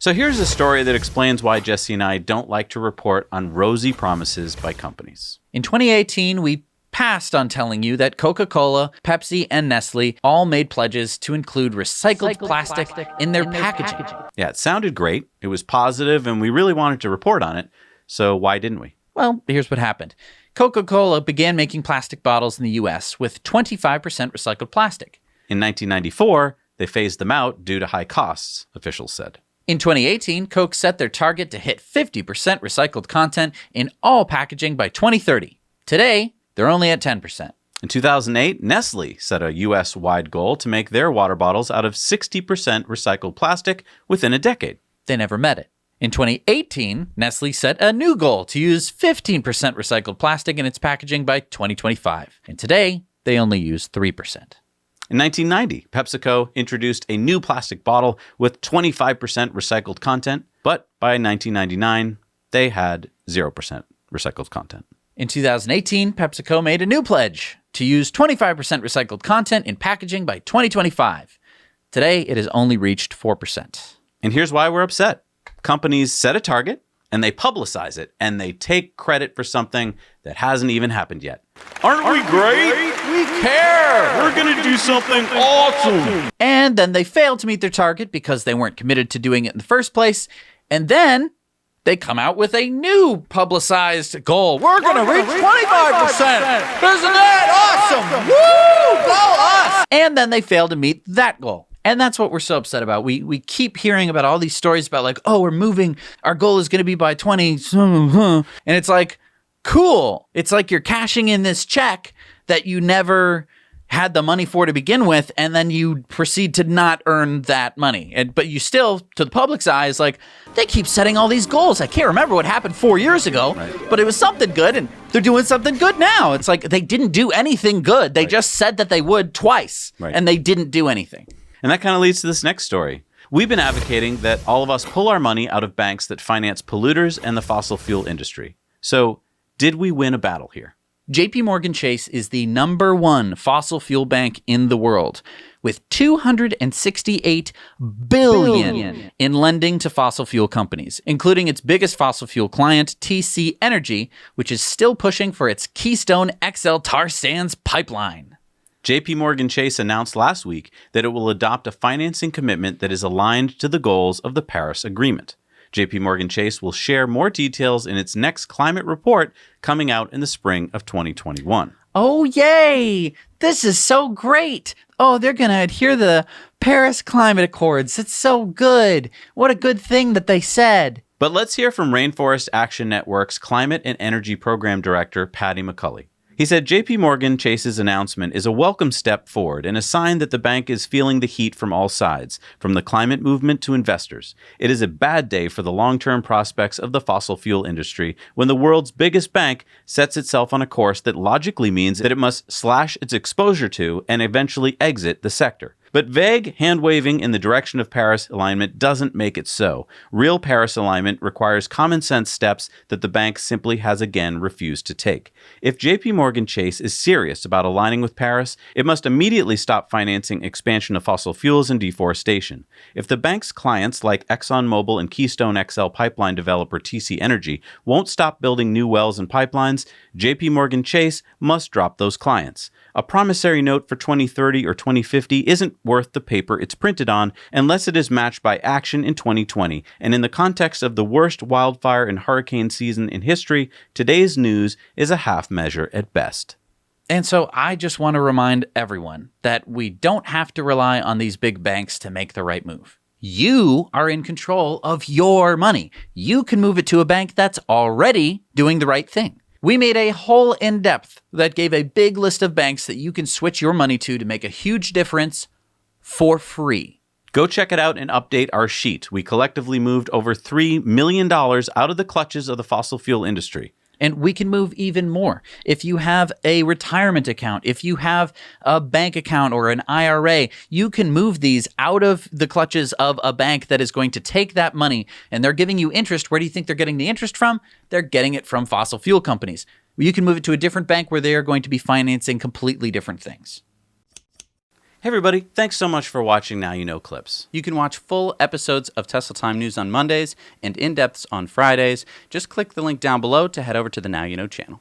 So here's a story that explains why Jesse and I don't like to report on rosy promises by companies. In 2018, we passed on telling you that Coca-Cola, Pepsi, and Nestle all made pledges to include recycled plastic in their packaging. Yeah, it sounded great. It was positive, and we really wanted to report on it. So why didn't we? Well, here's what happened. Coca-Cola began making plastic bottles in the U.S. with 25% recycled plastic. In 1994, they phased them out due to high costs, officials said. In 2018, Coke set their target to hit 50% recycled content in all packaging by 2030. Today, they're only at 10%. In 2008, Nestle set a U.S.-wide goal to make their water bottles out of 60% recycled plastic within a decade. They never met it. In 2018, Nestle set a new goal to use 15% recycled plastic in its packaging by 2025. And today, they only use 3%. In 1990, PepsiCo introduced a new plastic bottle with 25% recycled content, but by 1999, they had 0% recycled content. In 2018, PepsiCo made a new pledge to use 25% recycled content in packaging by 2025. Today, it has only reached 4%. And here's why we're upset. Companies set a target, and they publicize it, and they take credit for something that hasn't even happened yet. Aren't we great? We care! We're going to do something awesome! And then they fail to meet their target because they weren't committed to doing it in the first place. And then they come out with a new publicized goal. We're going to reach 25%! Isn't that awesome? Woo! Go us! And then they fail to meet that goal. And that's what we're so upset about. We keep hearing about all these stories about like, oh, we're moving. Our goal is going to be by 20. And it's like, cool. It's like you're cashing in this check that you never had the money for to begin with, and then you proceed to not earn that money. But you still, to the public's eyes, like, they keep setting all these goals. I can't remember what happened 4 years ago, but it was something good, and they're doing something good now. It's like they didn't do anything good. They just said that they would twice, and they didn't do anything. And that kind of leads to this next story. We've been advocating that all of us pull our money out of banks that finance polluters and the fossil fuel industry. So, did we win a battle here? JP Morgan Chase is the #1 fossil fuel bank in the world, with $268 billion in lending to fossil fuel companies, including its biggest fossil fuel client, TC Energy, which is still pushing for its Keystone XL tar sands pipeline. JP Morgan Chase announced last week that it will adopt a financing commitment that is aligned to the goals of the Paris Agreement. JP Morgan Chase will share more details in its next climate report coming out in the spring of 2021. Oh, yay! This is so great! Oh, they're going to adhere to the Paris Climate Accords. It's so good. What a good thing that they said. But let's hear from Rainforest Action Network's Climate and Energy Program Director, Patty McCulley. He said JP Morgan Chase's announcement is a welcome step forward and a sign that the bank is feeling the heat from all sides, from the climate movement to investors. It is a bad day for the long-term prospects of the fossil fuel industry when the world's biggest bank sets itself on a course that logically means that it must slash its exposure to and eventually exit the sector. But vague hand-waving in the direction of Paris alignment doesn't make it so. Real Paris alignment requires common-sense steps that the bank simply has again refused to take. If JP Morgan Chase is serious about aligning with Paris, it must immediately stop financing expansion of fossil fuels and deforestation. If the bank's clients like ExxonMobil and Keystone XL pipeline developer TC Energy won't stop building new wells and pipelines, JP Morgan Chase must drop those clients. A promissory note for 2030 or 2050 isn't worth the paper it's printed on unless it is matched by action in 2020. And in the context of the worst wildfire and hurricane season in history, today's news is a half measure at best. And so I just want to remind everyone that we don't have to rely on these big banks to make the right move. You are in control of your money. You can move it to a bank that's already doing the right thing. We made a whole in-depth that gave a big list of banks that you can switch your money to make a huge difference for free. Go check it out and update our sheet. We collectively moved over $3 million out of the clutches of the fossil fuel industry. And we can move even more. If you have a retirement account, if you have a bank account or an IRA, you can move these out of the clutches of a bank that is going to take that money and they're giving you interest. Where do you think they're getting the interest from? They're getting it from fossil fuel companies. You can move it to a different bank where they are going to be financing completely different things. Hey everybody, thanks so much for watching Now You Know Clips. You can watch full episodes of Tesla Time News on Mondays and in-depths on Fridays. Just click the link down below to head over to the Now You Know channel.